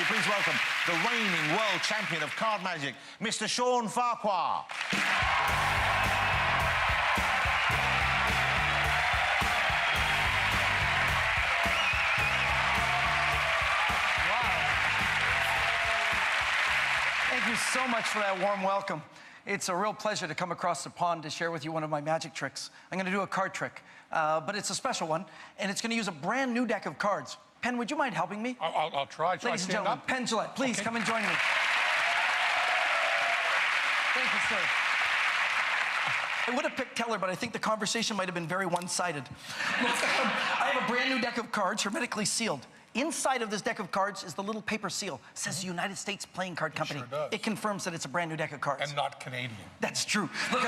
you please welcome the reigning world champion of card magic, Mr. Sean Farquhar. Thank you so much for that warm welcome. It's a real pleasure to come across the pond to share with you one of my magic tricks. I'm going to do a card trick, but it's a special one, and it's going to use a brand new deck of cards. Penn, would you mind helping me? I'll try. Ladies and gentlemen, Penn Jillette, please come and join me. Thank you, sir. I would have picked Teller, but I think the conversation might have been very one-sided. I have a brand new deck of cards, hermetically sealed. Inside of this deck of cards is the little paper seal. It says United States Playing Card Company. Sure does. It confirms that it's a brand new deck of cards. And not Canadian. That's true. Look,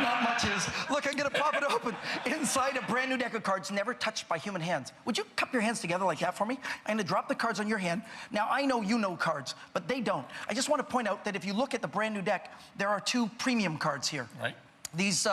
not much is. Look, I'm gonna pop it open. Inside a brand new deck of cards, never touched by human hands. Would you cup your hands together like that for me? I'm gonna drop the cards on your hand. Now, I know you know cards, but they don't. I just want to point out that if you look at the brand new deck, there are two premium cards here. Right. These,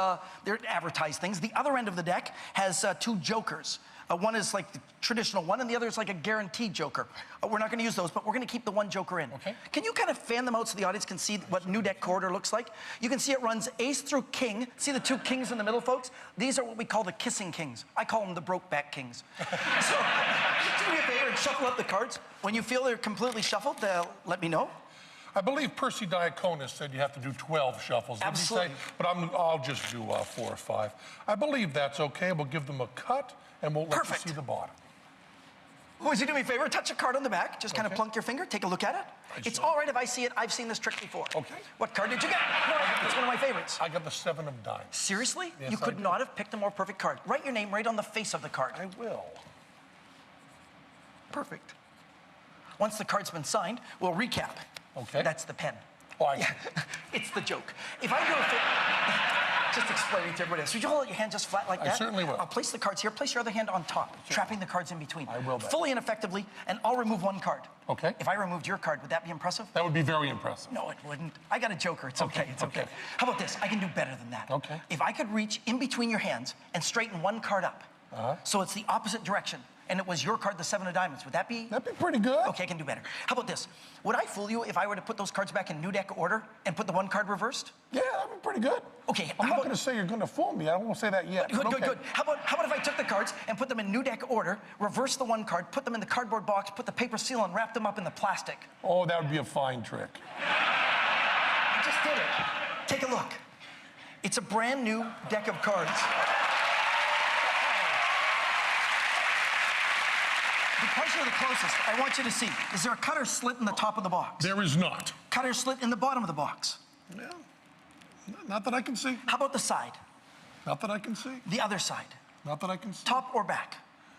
they're advertised things. The other end of the deck has two jokers. One is like the traditional one, and the other is like a guaranteed joker. We're not gonna use those, but we're gonna keep the one joker in. Okay. Can you kind of fan them out so the audience can see what new deck order looks like? You can see it runs ace through king. See the two kings in the middle, folks? These are what we call the kissing kings. I call them the broke-back kings. So, do me a favor and shuffle up the cards. When you feel they're completely shuffled, let me know. I believe Percy Diaconis said you have to do 12 shuffles. Did Absolutely. he say? But I'll just do 4 or 5. I believe that's okay. We'll give them a cut, and we'll let Perfect. you see the bottom. Would you do me a favor? Touch a card on the back. Just kind of Okay. plunk your finger. Take a look at it. It's shall. all right if I see it. I've seen this trick before. Okay. What card did you get? No, it's one of my favorites. I got the 7 of diamonds. Seriously? Yes, You I could did. not have picked a more perfect card. Write your name right on the face of the card. I will. Perfect. Once the card's been signed, we'll recap. Okay. That's the pen. Oh, Yeah, it's the joke. If I do just explaining to everybody else. Would you hold your hand just flat like that? I certainly will. I'll place the cards here. Place your other hand on top, trapping the cards in between. I will, then. Fully and effectively, and I'll remove one card. Okay. If I removed your card, would that be impressive? That would be very impressive. No, it wouldn't. I got a joker. It's okay. It's okay. okay. How about this? I can do better than that. Okay. If I could reach in between your hands and straighten one card up, so it's the opposite direction, and it was your card, the 7 of diamonds, would that be? That'd be pretty good. Okay, I can do better. How about this? Would I fool you if I were to put those cards back in new deck order and put the one card reversed? Yeah, that'd be pretty good. Okay, I'm how not about- going to say you're going to fool me. I won't say that yet. Good, but good, okay. good. How about if I took the cards and put them in new deck order, reverse the one card, put them in the cardboard box, put the paper seal and wrap them up in the plastic? Oh, that would be a fine trick. I just did it. Take a look. It's a brand new deck of cards. Because you're the closest, I want you to see. Is there a cut or slit in the top of the box? There is not. Cut or slit in the bottom of the box? Yeah. Not that I can see. How about the side? Not that I can see. The other side? Not that I can see. Top or back?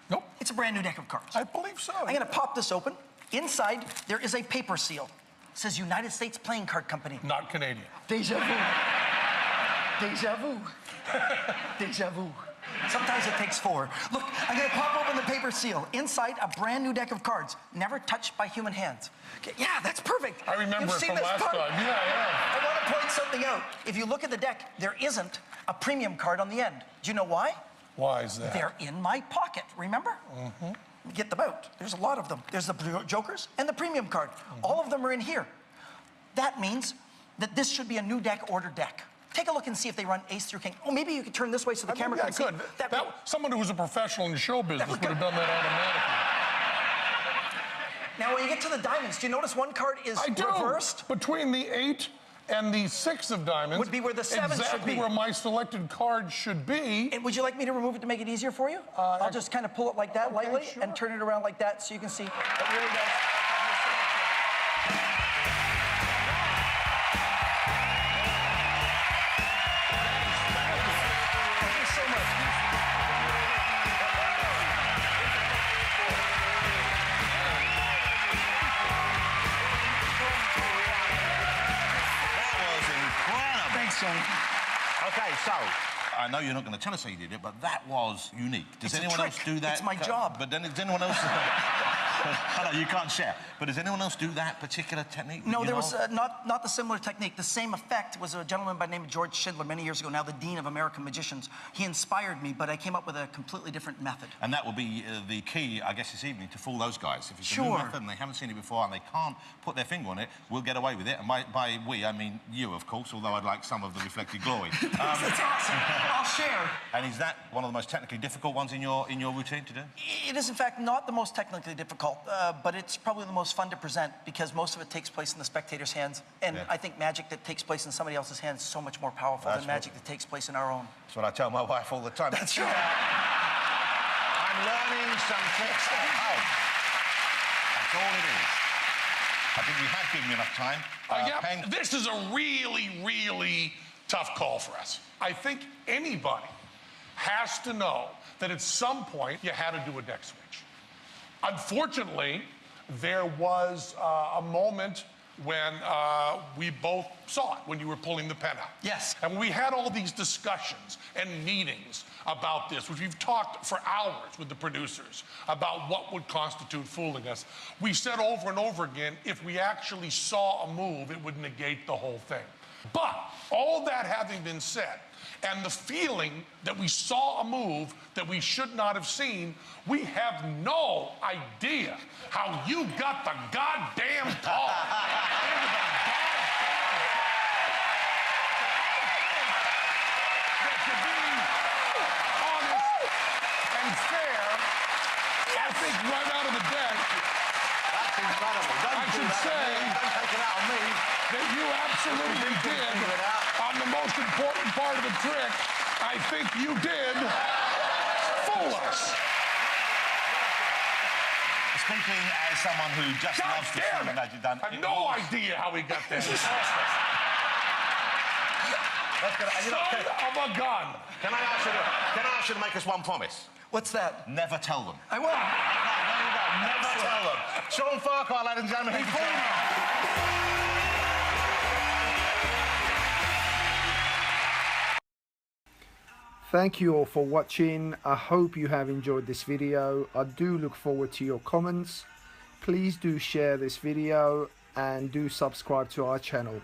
Nope. It's a brand new deck of cards. I believe so. I'm gonna pop this open. Inside, there is a paper seal. It says United States Playing Card Company. Not Canadian. Deja vu. Deja vu. Deja vu. Sometimes it takes 4. Look, I'm gonna pop open the paper seal. Inside, a brand new deck of cards, never touched by human hands. Okay, yeah, that's perfect. I remember You've it seen from this last card. time. Yeah. I want to point something out. If you look at the deck, there isn't a premium card on the end. Do you know why? Why is that? They're in my pocket, remember? Get them out. There's a lot of them. There's the jokers and the premium card. All of them are in here. That means that this should be a new deck order deck. Take a look and see if they run ace through king. Oh, maybe you could turn this way so the camera Maybe can see. I could. Someone who was a professional in show business would would have done that automatically. Now, when you get to the diamonds, do you notice one card is I do. reversed? Between the 8 and the 6 of diamonds Would be where the 7 should exactly be. where my selected card should be. And would you like me to remove it to make it easier for you? I'll just kind of pull it like that Okay, lightly sure. and turn it around like that so you can see it really does. Thank you so much. That was incredible. Thanks, Johnny. Okay, so I know you're not going to tell us how you did it, but that was unique. Does It's a anyone trick. else do that? It's my job. But then does anyone else... I know, you can't share. But does anyone else do that particular technique? No, there was not the similar technique. The same effect was a gentleman by the name of George Schindler many years ago, now the Dean of American Magicians. He inspired me, but I came up with a completely different method. And that will be the key, I guess, this evening to fool those guys. If it's a new Sure. method and they haven't seen it before and they can't put their finger on it, we'll get away with it. And by we, I mean you, of course, although I'd like some of the reflected glory. That's awesome. I'll share. And is that one of the most technically difficult ones in your routine to do? It is, in fact, not the most technically difficult, but it's probably the most fun to present because most of it takes place in the spectator's hands. And Yeah. I think magic that takes place in somebody else's hands is so much more powerful That's than magic that takes place in our own. That's what I tell my wife all the time. That's right. I'm learning some tricks at home. That's all it is. I think we have given you enough time. Yeah, Peng, this is a really, really tough call for us. I think anybody has to know that at some point you had to do a deck switch. Unfortunately, there was a moment when we both saw it, when you were pulling the pen out. Yes. And we had all these discussions and meetings about this, which we've talked for hours with the producers about what would constitute fooling us. We said over and over again, if we actually saw a move, it would negate the whole thing. But all that having been said, and the feeling that we saw a move that we should not have seen, we have no idea how you got the goddamn ball into the But to be honest and fair, I think right out of the deck, that's incredible. I should say Don't take it out on me. that you absolutely did on the most important part of the trick. I think you did fool us. Speaking as someone who just God loves to see damn the it! magic done. I have no idea how we got there. Son of a gun. Can I ask you to make us one promise? What's that? Never tell them. I will. There you go. Never tell them. Sean Farquhar, ladies and gentlemen. Thank you. Thank you all for watching. I hope you have enjoyed this video. I do look forward to your comments. Please do share this video and do subscribe to our channel.